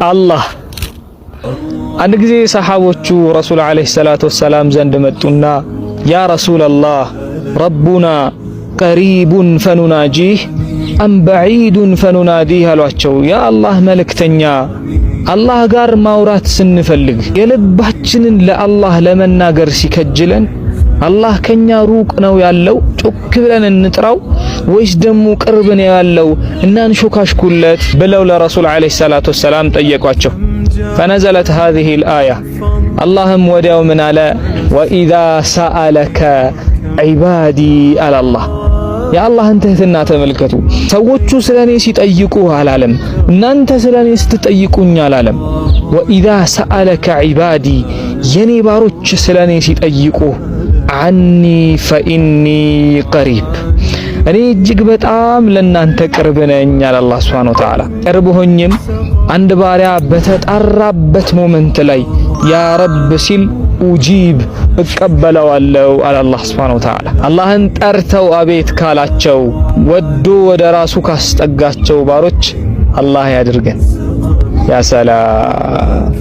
አላህ አንድ ጊዜ ሰሃቦቹ ረሱል አለይሂ ሰላቱ ወሰላም ዘንድ መጡና ያ ረሱላላህ ረቡና ቀሪቡን ፈኑናጂህ አም በዒዱን ፈኑናዲህ አሏቸው። ያ አላህ መልእክተኛ አላህ ጋር ማውራት ስንፈልግ የልባችንን ለአላህ ለመናገር ሲከጅለን አላህ ከኛ ሩቅ ነው ያለው ጮክ ብለን እንጥራው ወይስ ደሞ ቅርብ ነው ያለው እናንሾካሽኩለት ብለው ለረሱል አለይሂ ሰላቱ ወሰላም ጠየቋቸው። فنزلت هذه الآية اللهم وداو من على وإذا سألك عبادي على الله يا الله انت هتنا تملكتو ሰዎቹ ስለኔ ሲጠይቁ አላለም እናንተ ስለኔ ስትጠይቁኝ አላለም وإذا سألك عبادي የኔ ባሮች ስለኔ ሲጠይቁ عني فإني قريب እኔ እጅግ በጣም ለናንተ ቅርብ ነኝ አለ አላህ Subhanahu Wa Ta'ala። ቅርብ ሆኜም አንድ ባሪያ በተጣራበት ሞመንት ላይ ያ ረብ ሲል ኡጂብ እቀበለዋለሁ አለ አላህ Subhanahu Wa Ta'ala። አላህን ጠርተው አቤት ካላቸው ወዶ ወደ ራሱ ካስጠጋቸው ባሮች አላህ ያድርገን። ያ ሰላም